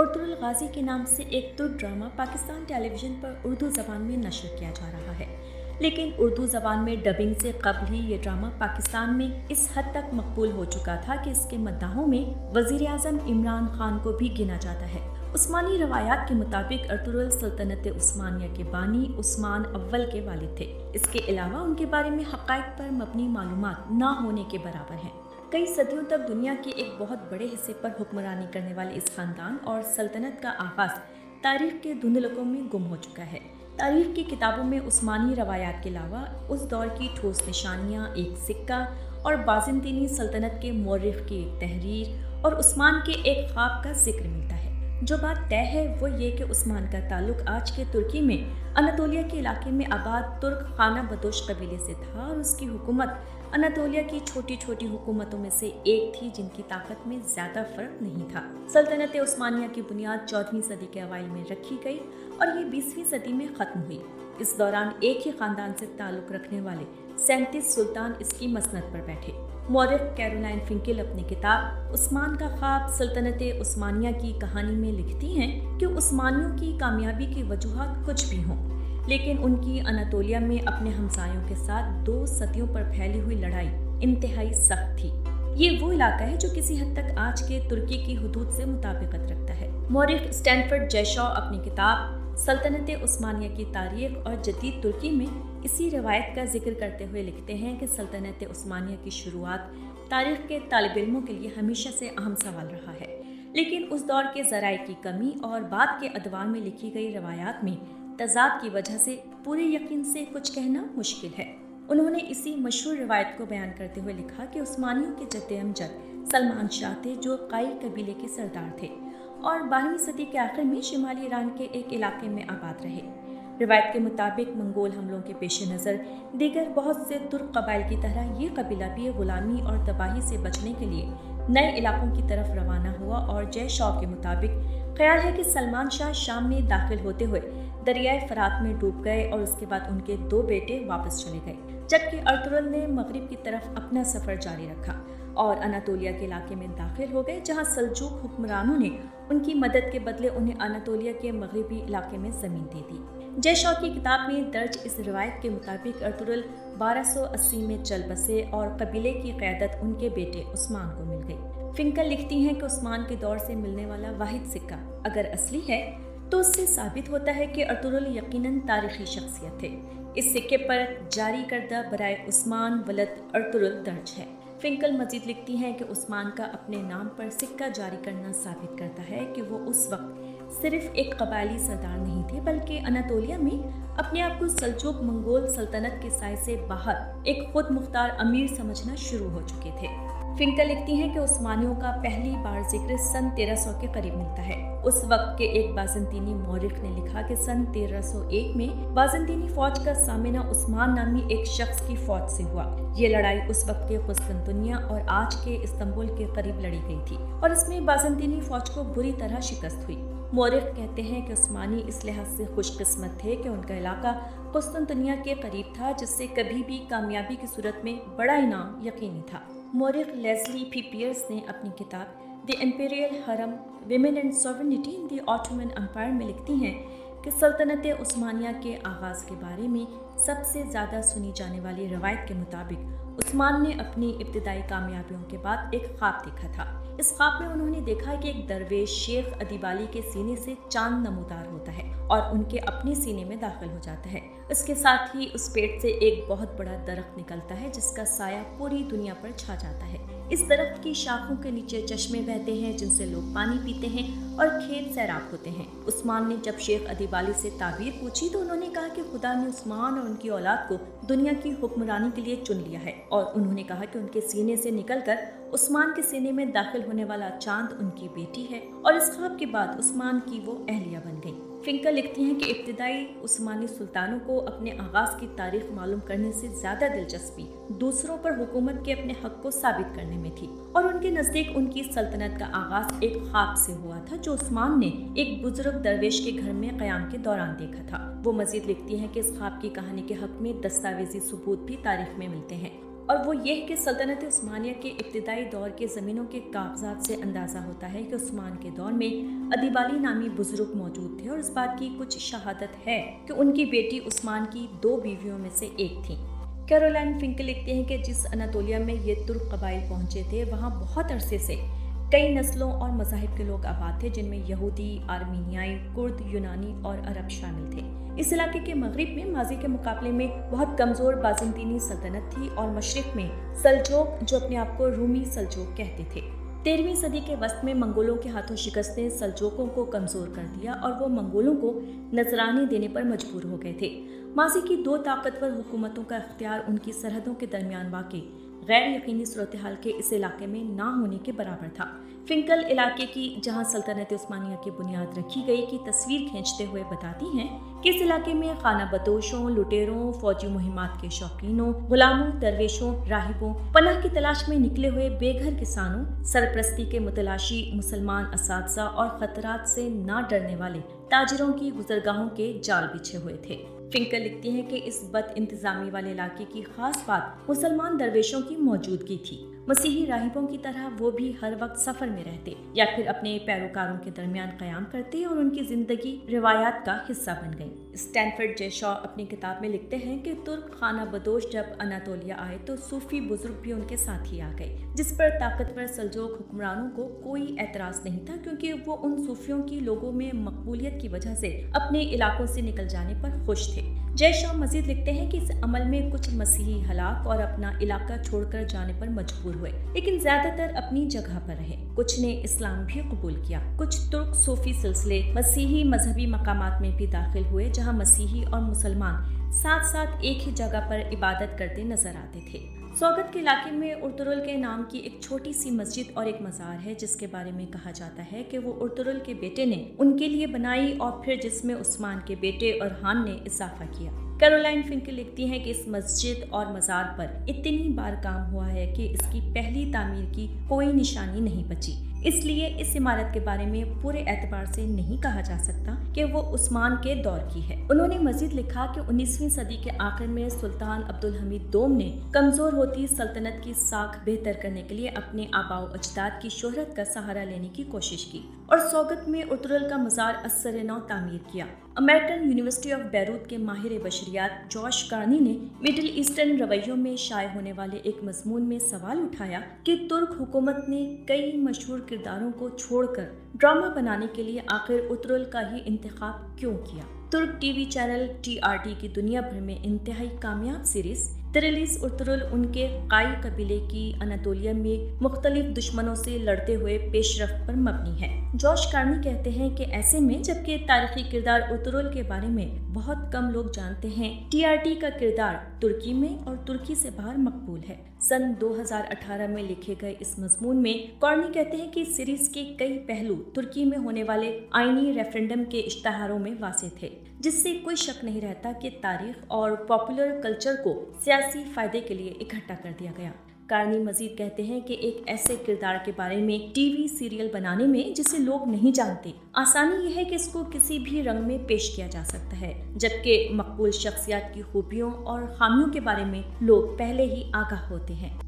Ertugrul गाजी के नाम से एक तुर्क ड्रामा पाकिस्तान टेलीविजन पर उर्दू ज़बान में नशर किया जा रहा है, लेकिन उर्दू ज़बान में डबिंग से कबल ही ये ड्रामा पाकिस्तान में इस हद तक मकबूल हो चुका था कि इसके मद्दाहों में वज़ीर-ए-आज़म इमरान खान को भी गिना जाता है। उस्मानी रवायात के मुताबिक अर्तुगरुल सल्तनत उस्मानिया के बानी उस्मान अव्वल के वालिद थे। इसके अलावा उनके बारे में हक़ाइक़ पर मबनी मालूमात ना होने के बराबर हैं। कई सदियों तक दुनिया के एक बहुत बड़े हिस्से पर हुक्मरानी करने वाले इस खानदान और सल्तनत का आगाज़ तारीख़ के धुंधलकों में गुम हो चुका है। तारीख़ की किताबों में उस्मानी रवायात के अलावा उस दौर की ठोस निशानियाँ, एक सिक्का और बाज़ंतीनी सल्तनत के मौरिख़ की एक तहरीर और उस्मान के एक ख्वाब का जिक्र मिलता है। जो बात तय है वो ये कि उस्मान का ताल्लुक आज के तुर्की में अनातोलिया के इलाके में आबाद तुर्क खाना बदोश कबीले से था और उसकी हुकूमत अनातोलिया की छोटी छोटी हुकूमतों में से एक थी जिनकी ताकत में ज़्यादा फर्क नहीं था। सल्तनत उस्मानिया की बुनियाद 14वीं सदी के अवाइल में रखी गई और ये 20वीं सदी में ख़त्म हुई। इस दौरान एक ही ख़ानदान से ताल्लुक़ रखने वाले 37 सुल्तान इसकी मसनद पर बैठे। मौरिख़ कैरोलाइन फिंकेल अपनी किताब उस्मान का ख्वाब सल्तनत उस्मानिया की कहानी में लिखती हैं कि उस्मानियों की कामयाबी की वजूहात कुछ भी हों, लेकिन उनकी अनातोलिया में अपने हमसायों के साथ 2 सदियों पर फैली हुई लड़ाई इंतहाई सख्त थी। ये वो इलाका है जो किसी हद तक आज के तुर्की की हुदूद से मुताबिकत रखता है। मौरिख़ स्टैनफोर्ड जयशॉ अपनी किताब सल्तनत उस्मानिया की तारीख़ और जदीद तुर्की में इसी रवायत का जिक्र करते हुए लिखते हैं कि सल्तनत उस्मानिया की शुरुआत तारीख़ के तालिब इल्मों के लिए हमेशा से अहम सवाल रहा है, लेकिन उस दौर के ज़राए की कमी और बाद के अदवार में लिखी गई रवायात में तज़ाद की वजह से पूरे यकीन से कुछ कहना मुश्किल है। उन्होंने इसी मशहूर रवायत को बयान करते हुए लिखा कि उस्मानियों के जद्द अमजद सलमान शाह थे जो काई कबीले के सरदार थे और 12वीं सदी के आखिर में शिमाली ईरान के एक इलाके में आबाद रहे। रिवायत के मुताबिक मंगोल हमलों के पेश नज़र दीगर बहुत से तुर्क कबाइल की तरह ये कबीला भी गुलामी और तबाही से बचने के लिए नए इलाकों की तरफ रवाना हुआ और जय शॉ के मुताबिक ख्याल है कि सलमान शाह शाम में दाखिल होते हुए दरियाए फरात में डूब गए और उसके बाद उनके 2 बेटे वापस चले गए, जबकि अर्तुगरुल ने मगरिब की तरफ अपना सफ़र जारी रखा और अनातोलिया के इलाके में दाखिल हो गए, जहां सल्जूक हुक्मरानों ने उनकी मदद के बदले उन्हें अनातोलिया के मगरिबी इलाके में ज़मीन दे दी। जयशॉ की किताब में दर्ज इस रिवायत के मुताबिक अर्तुगरुल 1280 में चल बसे और कबीले की क़यादत उनके बेटे उस्मान को मिल गई। फिंकल लिखती हैं कि उस्मान के दौर से मिलने वाला वाहिद सिक्का अगर असली है तो उससे साबित होता है कि अर्तुगरुल यकीनन तारीख़ी शख्सियत थे। इस सिक्के पर जारी करदा बराए उस्मान वलद अर्तुगरुल दर्ज है। फिंकल मजीद लिखती हैं कि उस्मान का अपने नाम पर सिक्का जारी करना साबित करता है कि वो उस वक्त सिर्फ एक कबायली सरदार नहीं थे, बल्कि अनातोलिया में अपने आप को सल्जूक मंगोल सल्तनत के साए से बाहर एक खुद मुख्तार अमीर समझना शुरू हो चुके थे। फिंकल लिखती हैं कि उस्मानियों का पहली बार जिक्र सन 1300 के करीब मिलता है। उस वक्त के एक बाज़ंतीनी मौरिख़ ने लिखा कि सन 1301 में बाज़ंतीनी फौज का सामना उस्मान नामी एक शख्स की फौज से हुआ। ये लड़ाई उस वक्त के कुस्तुनतुनिया और आज के इस्तांबुल के करीब लड़ी गई थी और इसमें बाज़ंतीनी फौज को बुरी तरह शिकस्त हुई। मौरिख़ कहते हैं कि उस्मानी इस लिहाज से खुशकिस्मत थे कि उनका इलाका कुस्तुनतुनिया के करीब था, जिससे कभी भी कामयाबी की सूरत में बड़ा इनाम यकीनी था। मौरिख़ लेस्ली पी पियर्स ने अपनी किताब The Imperial Harem Women and Sovereignty in the Ottoman Empire में लिखती हैं कि सल्तनत उस्मानिया के आगाज़ के बारे में सबसे ज़्यादा सुनी जाने वाली रवायत के मुताबिक उस्मान ने अपनी इब्तिदाई कामयाबियों के बाद एक ख्वाब देखा था। इस ख्वाब में उन्होंने देखा कि एक दरवेश शेख अदीबाली के सीने से चांद नमूदार होता है और उनके अपने सीने में दाखिल हो जाता है। उसके साथ ही उस पेट से एक बहुत बड़ा दरख्त निकलता है जिसका साया पूरी दुनिया पर छा जाता है। इस दरख्त की शाखों के नीचे चश्मे बहते हैं जिनसे लोग पानी पीते हैं और खेत सैराब होते हैं। उस्मान ने जब शेख अदीबाली से ताबीर पूछी तो उन्होंने कहा कि खुदा ने उस्मान और उनकी औलाद को दुनिया की हुक्मरानी के लिए चुन लिया है और उन्होंने कहा कि उनके सीने से निकलकर उस्मान के सीने में दाखिल होने वाला चांद उनकी बेटी है और इस ख्वाब के बाद उस्मान की वो अहलिया बन गई। फिंकल लिखती हैं कि इब्तिदाई उस्मानी सुल्तानों को अपने आगाज़ की तारीख मालूम करने से ज़्यादा दिलचस्पी दूसरों पर हुकूमत के अपने हक को साबित करने में थी और उनके नज़दीक उनकी सल्तनत का आगाज़ एक ख्वाब से हुआ था जो उस्मान ने एक बुजुर्ग दरवेश के घर में क़याम के दौरान देखा था। वो मज़ीद लिखती हैं कि इस ख्वाब की कहानी के हक में दस्तावेजी सबूत भी तारीख में मिलते हैं और वो ये है कि सल्तनत उस्मानिया के इब्तिदाई दौर के ज़मीनों के कागजात से अंदाज़ा होता है कि उस्मान के दौर में अदीब नामी बुजुर्ग मौजूद थे और इस बात की कुछ शहादत है कि उनकी बेटी उस्मान की 2 बीवियों में से एक थी। कैरोलाइन फिंकल लिखते हैं कि जिस अनातोलिया में ये तुर्क कबाइल पहुंचे थे वहाँ बहुत अरसे से कई नस्लों और मज़ाहिब के लोग आबाद थे, जिनमें यहूदी, आर्मीनियाई, कुर्द, यूनानी और अरब शामिल थे। इस इलाके के मगरिब में माजी के मुकाबले में बहुत कमज़ोर बाज़ंतीनी सल्तनत थी और मशरिक़ में सल्जोक, जो अपने आप को रूमी सल्जोक कहते थे। 13वीं सदी के वस्त में मंगोलों के हाथों शिकस्त ने सल्जोकों को कमज़ोर कर दिया और वो मंगोलों को नजराने देने पर मजबूर हो गए थे। माजी की 2 ताकतवर हुकूमतों का इख्तियार उनकी सरहदों के दरमियान वाक़ई गैर यकीनी सूरत हाल के इस इलाके में ना होने के बराबर था। फिंकल इलाके की जहां सल्तनत उस्मानिया की बुनियाद रखी गई की तस्वीर खींचते हुए बताती हैं कि इस इलाके में खाना बदोशों, लुटेरों, फौजी मुहिमात के शौकीनों, गुलामों, दरवेशों, राहिबों, पनाह की तलाश में निकले हुए बेघर किसानों, सरप्रस्ती के मुतलाशी मुसलमान असातिज़ा और खतरात से ना डरने वाले ताजिरों की गुजरगाहों के जाल बिछे हुए थे। फिंकल लिखती हैं कि इस बद इंतजामी वाले इलाके की खास बात मुसलमान दरवेशों की मौजूदगी थी। मसीही राहिबों की तरह वो भी हर वक्त सफर में रहते या फिर अपने पैरोकारों के दरमियान कयाम करते और उनकी जिंदगी रिवायात का हिस्सा बन गई। स्टैनफोर्ड जे शॉ अपनी किताब में लिखते हैं कि तुर्क खाना बदोश जब अनातोलिया आए तो सूफी बुजुर्ग भी उनके साथ ही आ गए, जिस पर ताकतवर सल्जोक हुक्मरानों को कोई एतराज नहीं था, क्योंकि वो उन सूफियों की लोगों में मकबूलियत की वजह से अपने इलाकों से निकल जाने पर खुश थे। जय शाह मजीद लिखते हैं कि इस अमल में कुछ मसीही हलाक और अपना इलाका छोड़कर जाने पर मजबूर हुए, लेकिन ज्यादातर अपनी जगह पर रहे। कुछ ने इस्लाम भी कबूल किया। कुछ तुर्क सूफी सिलसिले मसीही मजहबी मकामात में भी दाखिल हुए, जहां मसीही और मुसलमान साथ साथ एक ही जगह पर इबादत करते नजर आते थे। सौगत के इलाके में उर्तुरुल के नाम की एक छोटी सी मस्जिद और एक मज़ार है, जिसके बारे में कहा जाता है कि वो उर्तुरुल के बेटे ने उनके लिए बनाई और फिर जिसमें उस्मान के बेटे अरहान ने इजाफा किया। कैरोलाइन फिंकल लिखती हैं कि इस मस्जिद और मज़ार पर इतनी बार काम हुआ है कि इसकी पहली तामीर की कोई निशानी नहीं बची, इसलिए इस इमारत के बारे में पूरे एतबार से नहीं कहा जा सकता कि वो उस्मान के दौर की है। उन्होंने मजीद लिखा कि 19वीं सदी के आखिर में सुल्तान अब्दुल हमीद दोम ने कमजोर होती सल्तनत की साख बेहतर करने के लिए अपने आबाओ अजदाद की शोहरत का सहारा लेने की कोशिश की और सौगत में उर्तुरुल का मज़ार असर-ए-नौ तामीर किया। अमेरिकन यूनिवर्सिटी ऑफ बैरूत के माहिर बशरियात जॉश कार्नी ने मिडिल ईस्टर्न रवैयों में शाये होने वाले एक मजमून में सवाल उठाया कि तुर्क हुकूमत ने कई मशहूर किरदारों को छोड़कर ड्रामा बनाने के लिए आखिर उर्तुरुल का ही इंतखाब क्यों किया। तुर्क टीवी चैनल TRT की दुनिया भर में इंतहाई कामयाब सीरीज तिरलिस उर्तुरुल उनके काई कबीले की अनातोलिया में मुख्तलिफ दुश्मनों से लड़ते हुए पेशरफ्त पर मबनी है। जॉश कार्नी कहते हैं कि ऐसे में जबकि तारीखी किरदार उर्तुरुल के बारे में बहुत कम लोग जानते हैं, TRT का किरदार तुर्की में और तुर्की से बाहर मकबूल है। सन 2018 में लिखे गए इस मजमून में कार्नी कहते हैं कि सीरीज के कई पहलू तुर्की में होने वाले आईनी रेफरेंडम के इश्तहारों में वाज़ेह थे, जिससे कोई शक नहीं रहता कि तारीख और पॉपुलर कल्चर को सियासी फायदे के लिए इकट्ठा कर दिया गया। कार्नी मजीद कहते हैं कि एक ऐसे किरदार के बारे में टीवी सीरियल बनाने में जिसे लोग नहीं जानते, आसानी यह है कि इसको किसी भी रंग में पेश किया जा सकता है, जबकि मकबूल शख्सियत की खूबियों और खामियों के बारे में लोग पहले ही आगाह होते हैं।